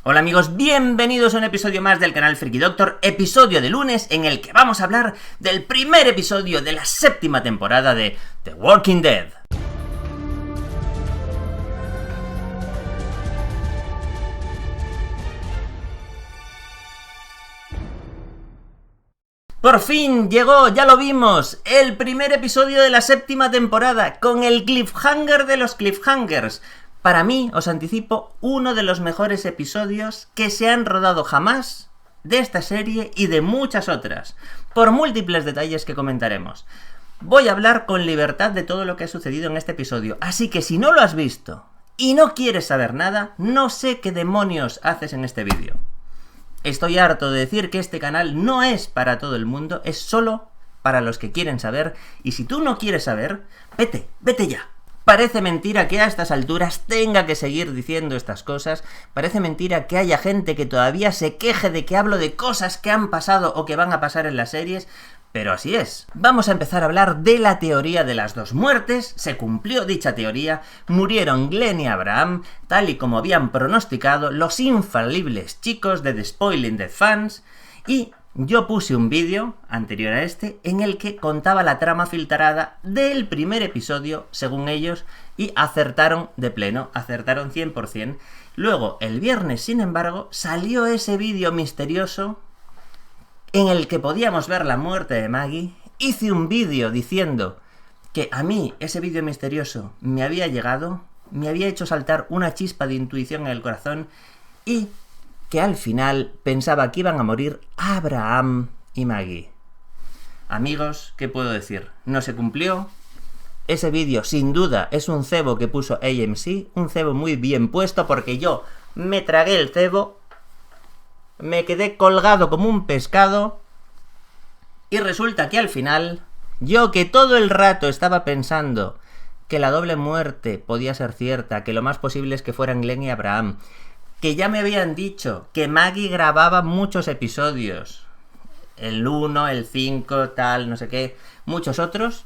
Hola amigos, bienvenidos a un episodio más del canal Freaky Doctor, episodio de lunes en el que vamos a hablar del primer episodio de la 7ª temporada de The Walking Dead. Por fin llegó, ya lo vimos, el primer episodio de la 7ª temporada, con el cliffhanger de los cliffhangers. Para mí, os anticipo, uno de los mejores episodios que se han rodado jamás de esta serie y de muchas otras, por múltiples detalles que comentaremos. Voy a hablar con libertad de todo lo que ha sucedido en este episodio, así que si no lo has visto y no quieres saber nada, no sé qué demonios haces en este vídeo. Estoy harto de decir que este canal no es para todo el mundo, es solo para los que quieren saber, y si tú no quieres saber, vete ya. Parece mentira que a estas alturas tenga que seguir diciendo estas cosas, parece mentira que haya gente que todavía se queje de que hablo de cosas que han pasado o que van a pasar en las series, pero así es. Vamos a empezar a hablar de la teoría de las dos muertes. Se cumplió dicha teoría, murieron Glenn y Abraham, tal y como habían pronosticado los infalibles chicos de The Spoiling Dead Fans, y yo puse un vídeo anterior a este en el que contaba la trama filtrada del primer episodio, según ellos, y acertaron de pleno, acertaron 100%. Luego, el viernes, sin embargo, salió ese vídeo misterioso en el que podíamos ver la muerte de Maggie. Hice un vídeo diciendo que a mí ese vídeo misterioso me había llegado, me había hecho saltar una chispa de intuición en el corazón y que al final pensaba que iban a morir Abraham y Maggie. Amigos, ¿qué puedo decir? No se cumplió. Ese vídeo, sin duda, es un cebo que puso AMC, un cebo muy bien puesto, porque yo me tragué el cebo, me quedé colgado como un pescado, y resulta que al final, yo que todo el rato estaba pensando que la doble muerte podía ser cierta, que lo más posible es que fueran Glenn y Abraham, que ya me habían dicho que Maggie grababa muchos episodios, el 1, el 5, tal, no sé qué, muchos otros.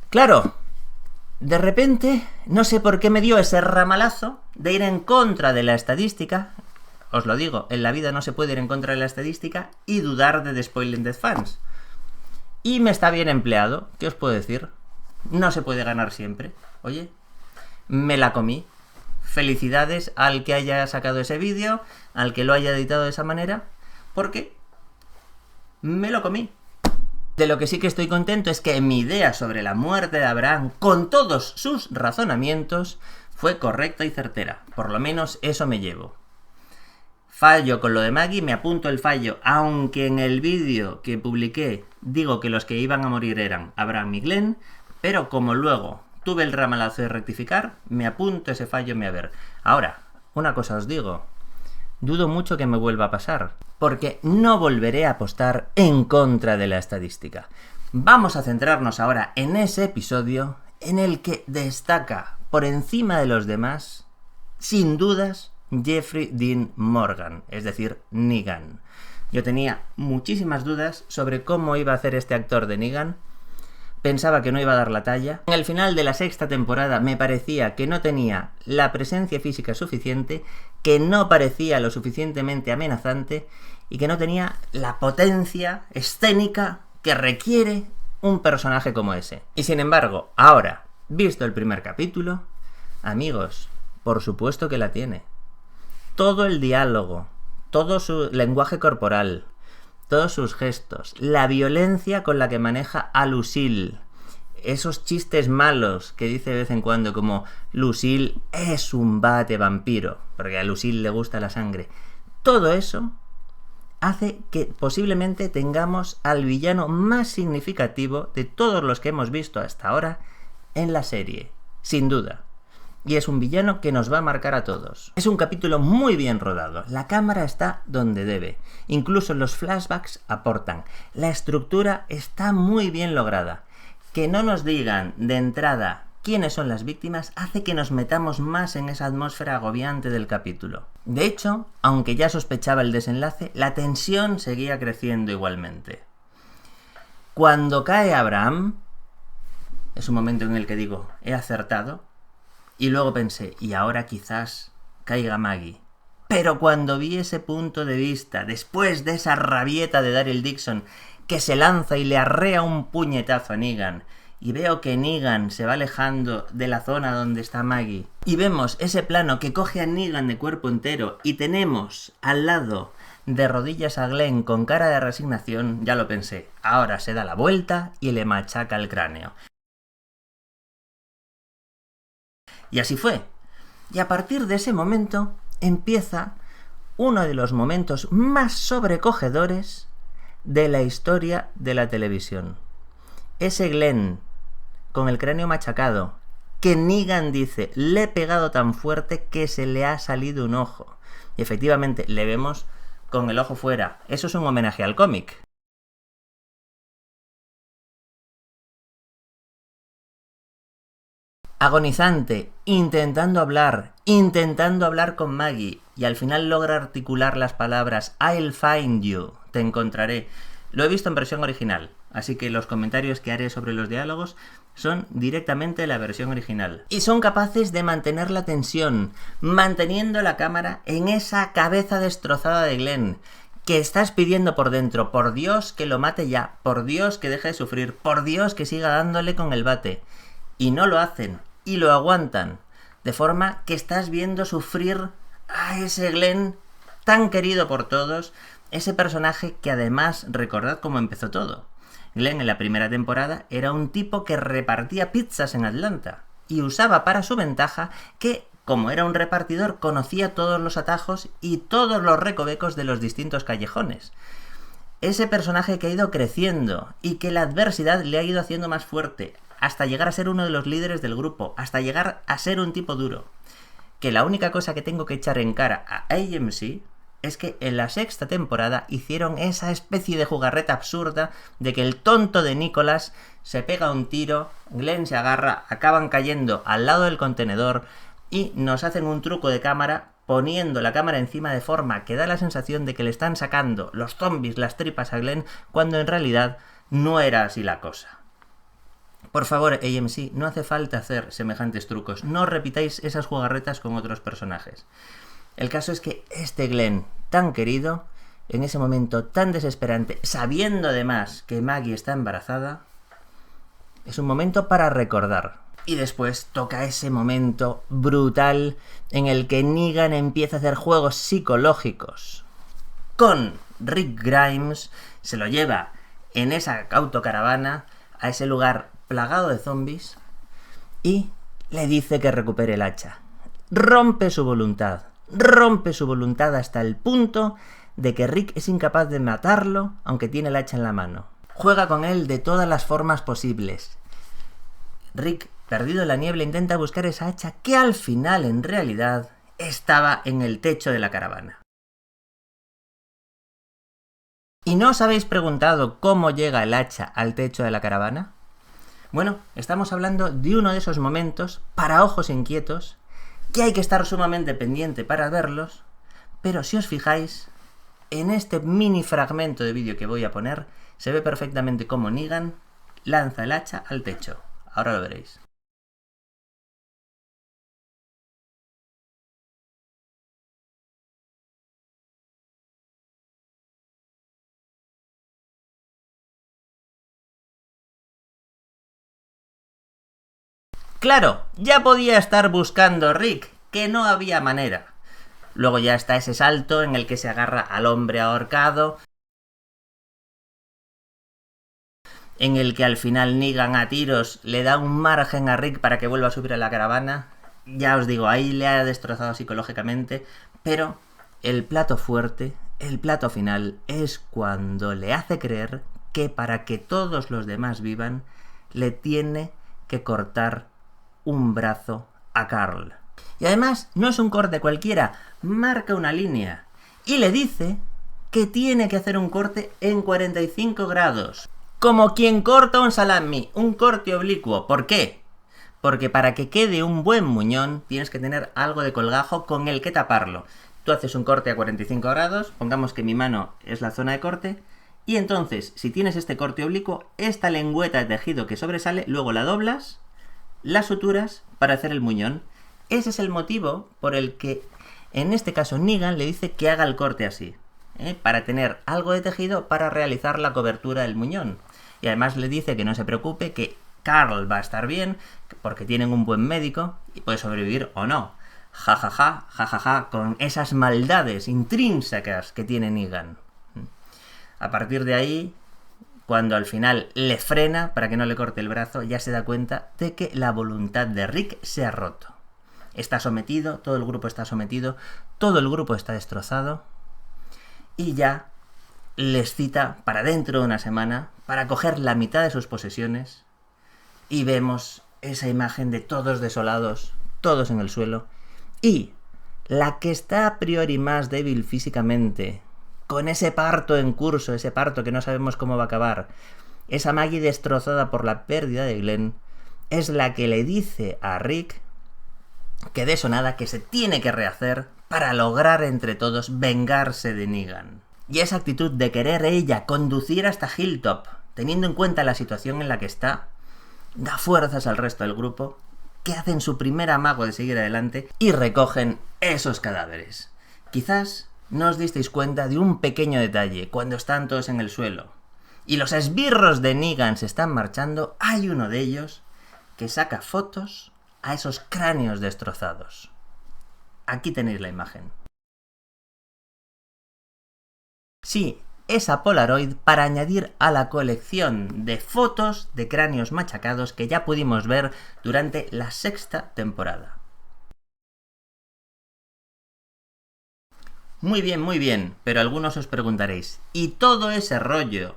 Claro, de repente, no sé por qué me dio ese ramalazo de ir en contra de la estadística. Os lo digo, en la vida no se puede ir en contra de la estadística y dudar de The Spoiling Dead Fans. Y me está bien empleado, ¿qué os puedo decir? No se puede ganar siempre. Oye, me la comí. Felicidades al que haya sacado ese vídeo, al que lo haya editado de esa manera, porque me lo comí. De lo que sí que estoy contento es que mi idea sobre la muerte de Abraham, con todos sus razonamientos, fue correcta y certera. Por lo menos eso me llevo. Fallo con lo de Maggie, me apunto el fallo, aunque en el vídeo que publiqué digo que los que iban a morir eran Abraham y Glenn, pero como luego tuve el ramalazo de rectificar, me apunto ese fallo en mi haber. Ahora, una cosa os digo, dudo mucho que me vuelva a pasar, porque no volveré a apostar en contra de la estadística. Vamos a centrarnos ahora en ese episodio en el que destaca por encima de los demás, sin dudas, Jeffrey Dean Morgan, es decir, Negan. Yo tenía muchísimas dudas sobre cómo iba a hacer este actor de Negan. Pensaba que no iba a dar la talla. En el final de la 6ª temporada me parecía que no tenía la presencia física suficiente, que no parecía lo suficientemente amenazante y que no tenía la potencia escénica que requiere un personaje como ese. Y sin embargo, ahora, visto el primer capítulo, amigos, por supuesto que la tiene. Todo el diálogo, todo su lenguaje corporal, todos sus gestos, la violencia con la que maneja a Lucille, esos chistes malos que dice de vez en cuando como Lucille es un bate vampiro, porque a Lucille le gusta la sangre. Todo eso hace que posiblemente tengamos al villano más significativo de todos los que hemos visto hasta ahora en la serie, sin duda. Y es un villano que nos va a marcar a todos. Es un capítulo muy bien rodado. La cámara está donde debe. Incluso los flashbacks aportan. La estructura está muy bien lograda. Que no nos digan de entrada quiénes son las víctimas hace que nos metamos más en esa atmósfera agobiante del capítulo. De hecho, aunque ya sospechaba el desenlace, la tensión seguía creciendo igualmente. Cuando cae Abraham, es un momento en el que digo, he acertado. Y luego pensé, y ahora quizás caiga Maggie. Pero cuando vi ese punto de vista, después de esa rabieta de Daryl Dixon, que se lanza y le arrea un puñetazo a Negan, y veo que Negan se va alejando de la zona donde está Maggie, y vemos ese plano que coge a Negan de cuerpo entero, y tenemos al lado de rodillas a Glenn con cara de resignación, ya lo pensé, ahora se da la vuelta y le machaca el cráneo. Y así fue. Y a partir de ese momento empieza uno de los momentos más sobrecogedores de la historia de la televisión. Ese Glenn con el cráneo machacado, que Negan dice, le he pegado tan fuerte que se le ha salido un ojo. Y efectivamente, le vemos con el ojo fuera. Eso es un homenaje al cómic. Agonizante, intentando hablar con Maggie, y al final logra articular las palabras I'll find you, te encontraré. Lo he visto en versión original, así que los comentarios que haré sobre los diálogos son directamente la versión original. Y son capaces de mantener la tensión, manteniendo la cámara en esa cabeza destrozada de Glenn, que estás pidiendo por dentro, por Dios que lo mate ya, por Dios que deje de sufrir, por Dios que siga dándole con el bate. Y no lo hacen, y lo aguantan, de forma que estás viendo sufrir a ese Glenn tan querido por todos, ese personaje que además, recordad cómo empezó todo. Glenn en la primera temporada era un tipo que repartía pizzas en Atlanta, y usaba para su ventaja que, como era un repartidor, conocía todos los atajos y todos los recovecos de los distintos callejones. Ese personaje que ha ido creciendo y que la adversidad le ha ido haciendo más fuerte, hasta llegar a ser uno de los líderes del grupo, hasta llegar a ser un tipo duro. Que la única cosa que tengo que echar en cara a AMC es que en la sexta temporada hicieron esa especie de jugarreta absurda de que el tonto de Nicholas se pega un tiro, Glenn se agarra, acaban cayendo al lado del contenedor y nos hacen un truco de cámara poniendo la cámara encima de forma que da la sensación de que le están sacando los zombies las tripas a Glenn, cuando en realidad no era así la cosa. Por favor, AMC, no hace falta hacer semejantes trucos. No repitáis esas jugarretas con otros personajes. El caso es que este Glenn, tan querido, en ese momento tan desesperante, sabiendo además que Maggie está embarazada, es un momento para recordar. Y después toca ese momento brutal en el que Negan empieza a hacer juegos psicológicos con Rick Grimes, se lo lleva en esa autocaravana a ese lugar plagado de zombies y le dice que recupere el hacha. Rompe su voluntad hasta el punto de que Rick es incapaz de matarlo aunque tiene el hacha en la mano. Juega con él de todas las formas posibles. Rick, perdido en la niebla, intenta buscar esa hacha que al final en realidad estaba en el techo de la caravana. ¿Y no os habéis preguntado cómo llega el hacha al techo de la caravana? Bueno, estamos hablando de uno de esos momentos, para ojos inquietos, que hay que estar sumamente pendiente para verlos, pero si os fijáis, en este mini fragmento de vídeo que voy a poner, se ve perfectamente cómo Negan lanza el hacha al techo. Ahora lo veréis. Claro, ya podía estar buscando Rick, que no había manera. Luego ya está ese salto en el que se agarra al hombre ahorcado, en el que al final Negan a tiros le da un margen a Rick para que vuelva a subir a la caravana. Ya os digo, ahí le ha destrozado psicológicamente, pero el plato fuerte, el plato final, es cuando le hace creer que para que todos los demás vivan, le tiene que cortar un brazo a Carl. Y además no es un corte cualquiera, marca una línea y le dice que tiene que hacer un corte en 45 grados. Como quien corta un salami, un corte oblicuo. ¿Por qué? Porque para que quede un buen muñón tienes que tener algo de colgajo con el que taparlo. Tú haces un corte a 45 grados, pongamos que mi mano es la zona de corte, y entonces, si tienes este corte oblicuo, esta lengüeta de tejido que sobresale, luego la doblas, las suturas para hacer el muñón. Ese es el motivo por el que En este caso Negan le dice que haga el corte así, para tener algo de tejido para realizar la cobertura del muñón. Y además le dice que no se preocupe, que Carl va a estar bien, porque tienen un buen médico y puede sobrevivir o no. Jajaja, jajaja, con esas maldades intrínsecas que tiene Negan. A partir de ahí, cuando al final le frena para que no le corte el brazo, ya se da cuenta de que la voluntad de Rick se ha roto. Está sometido, todo el grupo está sometido, todo el grupo está destrozado y ya les cita para dentro de una semana para coger la mitad de sus posesiones y vemos esa imagen de todos desolados, todos en el suelo, y la que está a priori más débil físicamente, con ese parto en curso, ese parto que no sabemos cómo va a acabar, esa Maggie destrozada por la pérdida de Glenn, es la que le dice a Rick que de eso nada, que se tiene que rehacer para lograr entre todos vengarse de Negan. Y esa actitud de querer ella conducir hasta Hilltop, teniendo en cuenta la situación en la que está, da fuerzas al resto del grupo, que hacen su primer amago de seguir adelante y recogen esos cadáveres. Quizás no os disteis cuenta de un pequeño detalle cuando están todos en el suelo y los esbirros de Negan se están marchando. Hay uno de ellos que saca fotos a esos cráneos destrozados. Aquí tenéis la imagen. Sí, esa Polaroid para añadir a la colección de fotos de cráneos machacados que ya pudimos ver durante la 6ª temporada. Muy bien, pero algunos os preguntaréis, ¿y todo ese rollo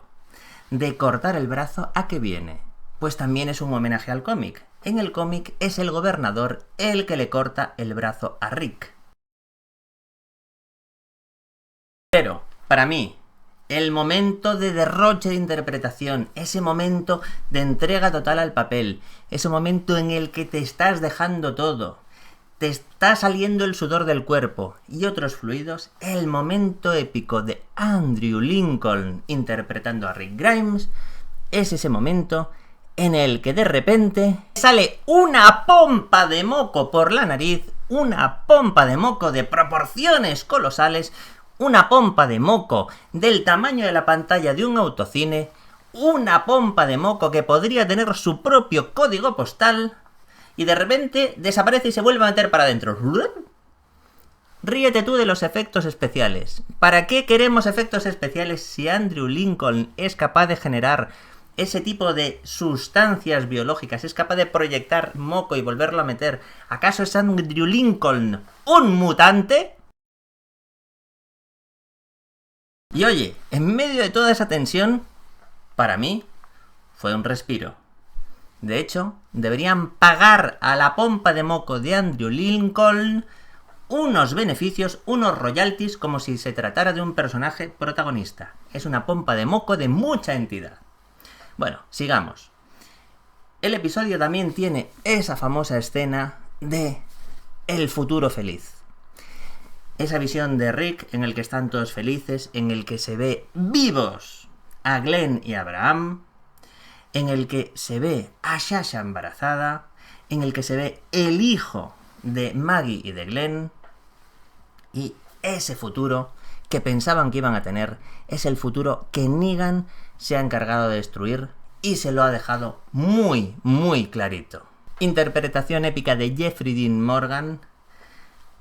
de cortar el brazo a qué viene? Pues también es un homenaje al cómic. En el cómic es el gobernador el que le corta el brazo a Rick. Pero, para mí, el momento de derroche de interpretación, ese momento de entrega total al papel, ese momento en el que te estás dejando todo, te está saliendo el sudor del cuerpo y otros fluidos, el momento épico de Andrew Lincoln interpretando a Rick Grimes, es ese momento en el que de repente sale una pompa de moco por la nariz, una pompa de moco de proporciones colosales, una pompa de moco del tamaño de la pantalla de un autocine, una pompa de moco que podría tener su propio código postal, y de repente desaparece y se vuelve a meter para adentro. Ríete tú de los efectos especiales. ¿Para qué queremos efectos especiales si Andrew Lincoln es capaz de generar ese tipo de sustancias biológicas? ¿Es capaz de proyectar moco y volverlo a meter? ¿Acaso es Andrew Lincoln un mutante? Y oye, en medio de toda esa tensión, para mí, fue un respiro. De hecho, deberían pagar a la pompa de moco de Andrew Lincoln unos beneficios, unos royalties, como si se tratara de un personaje protagonista. Es una pompa de moco de mucha entidad. Bueno, sigamos. El episodio también tiene esa famosa escena de el futuro feliz. Esa visión de Rick en el que están todos felices, en el que se ve vivos a Glenn y a Abraham, en el que se ve a Sasha embarazada, en el que se ve el hijo de Maggie y de Glenn, y ese futuro que pensaban que iban a tener es el futuro que Negan se ha encargado de destruir y se lo ha dejado muy, muy clarito. Interpretación épica de Jeffrey Dean Morgan.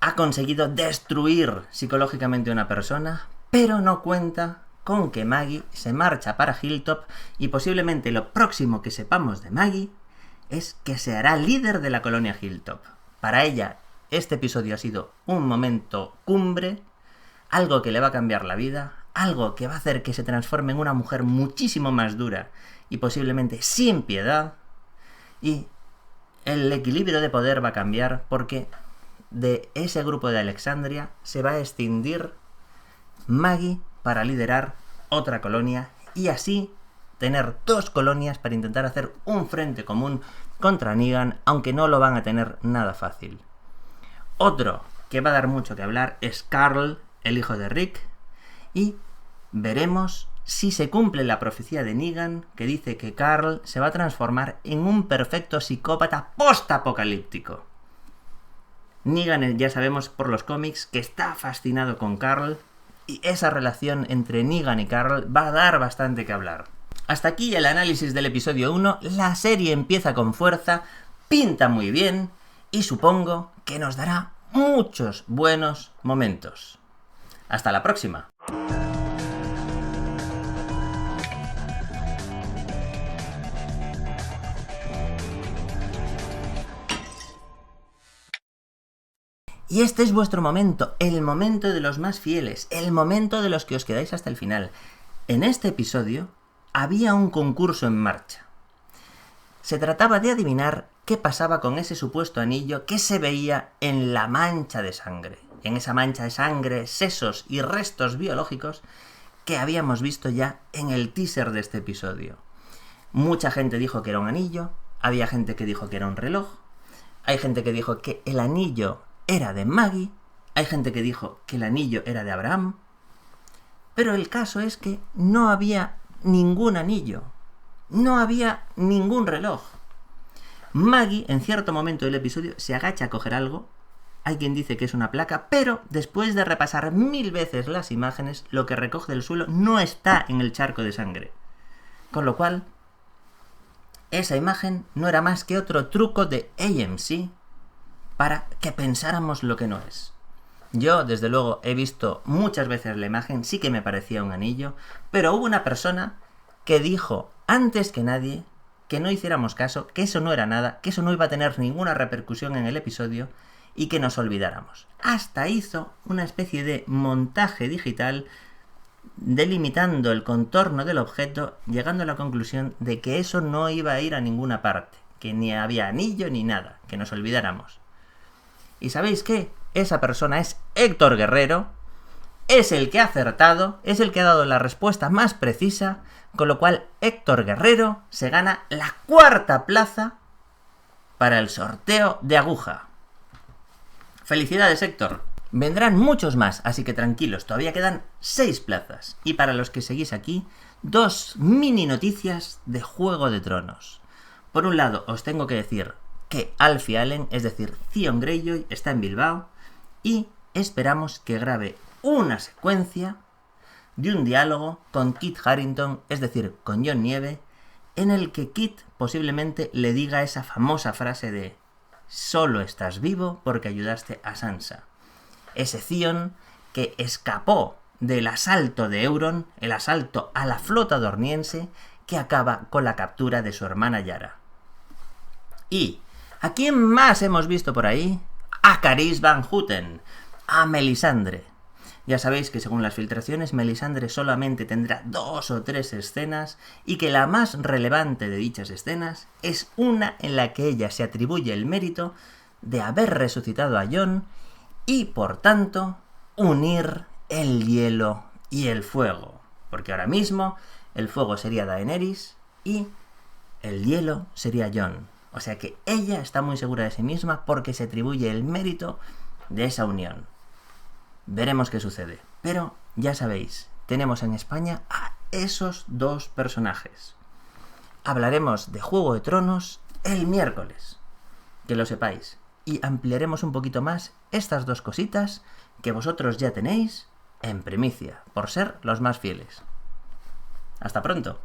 Ha conseguido destruir psicológicamente a una persona, pero no cuenta con que Maggie se marcha para Hilltop y posiblemente lo próximo que sepamos de Maggie es que se hará líder de la colonia Hilltop. Para ella, este episodio ha sido un momento cumbre, algo que le va a cambiar la vida, algo que va a hacer que se transforme en una mujer muchísimo más dura y posiblemente sin piedad, y el equilibrio de poder va a cambiar porque de ese grupo de Alexandria se va a extinguir Maggie para liderar otra colonia y así tener dos colonias para intentar hacer un frente común contra Negan, aunque no lo van a tener nada fácil. Otro que va a dar mucho que hablar es Carl, el hijo de Rick, y veremos si se cumple la profecía de Negan que dice que Carl se va a transformar en un perfecto psicópata post-apocalíptico. Negan ya sabemos por los cómics que está fascinado con Carl, y esa relación entre Negan y Carl va a dar bastante que hablar. Hasta aquí el análisis del episodio 1, la serie empieza con fuerza, pinta muy bien y supongo que nos dará muchos buenos momentos. Hasta la próxima. Y este es vuestro momento, el momento de los más fieles, el momento de los que os quedáis hasta el final. En este episodio había un concurso en marcha. Se trataba de adivinar qué pasaba con ese supuesto anillo que se veía en la mancha de sangre. En esa mancha de sangre, sesos y restos biológicos que habíamos visto ya en el teaser de este episodio. Mucha gente dijo que era un anillo, había gente que dijo que era un reloj, hay gente que dijo que el anillo era de Maggie, hay gente que dijo que el anillo era de Abraham, pero el caso es que no había ningún anillo, no había ningún reloj. Maggie, en cierto momento del episodio, se agacha a coger algo, hay quien dice que es una placa, pero después de repasar 1000 veces las imágenes, lo que recoge del suelo no está en el charco de sangre. Con lo cual, esa imagen no era más que otro truco de AMC para que pensáramos lo que no es. Yo, desde luego, he visto muchas veces la imagen, sí que me parecía un anillo, pero hubo una persona que dijo, antes que nadie, que no hiciéramos caso, que eso no era nada, que eso no iba a tener ninguna repercusión en el episodio y que nos olvidáramos. Hasta hizo una especie de montaje digital delimitando el contorno del objeto, llegando a la conclusión de que eso no iba a ir a ninguna parte, que ni había anillo ni nada, que nos olvidáramos. ¿Y sabéis qué? Esa persona es Héctor Guerrero, es el que ha acertado, es el que ha dado la respuesta más precisa, con lo cual Héctor Guerrero se gana la 4ª plaza para el sorteo de aguja. ¡Felicidades, Héctor! Vendrán muchos más, así que tranquilos, todavía quedan 6 plazas. Y para los que seguís aquí, 2 mini noticias de Juego de Tronos. Por un lado, os tengo que decir que Alfie Allen, es decir, Theon Greyjoy, está en Bilbao y esperamos que grabe una secuencia de un diálogo con Kit Harington, es decir, con Jon Nieve, en el que Kit posiblemente le diga esa famosa frase de «Solo estás vivo porque ayudaste a Sansa». Ese Theon que escapó del asalto de Euron, el asalto a la flota dorniense, que acaba con la captura de su hermana Yara. Y ¿a quién más hemos visto por ahí? A Carice Van Houten, a Melisandre. Ya sabéis que según las filtraciones, Melisandre solamente tendrá 2 o 3 escenas y que la más relevante de dichas escenas es una en la que ella se atribuye el mérito de haber resucitado a Jon y, por tanto, unir el hielo y el fuego. Porque ahora mismo el fuego sería Daenerys y el hielo sería Jon. O sea que ella está muy segura de sí misma porque se atribuye el mérito de esa unión. Veremos qué sucede. Pero ya sabéis, tenemos en España a esos 2 personajes. Hablaremos de Juego de Tronos el miércoles, que lo sepáis. Y ampliaremos un poquito más estas 2 cositas que vosotros ya tenéis en primicia, por ser los más fieles. Hasta pronto.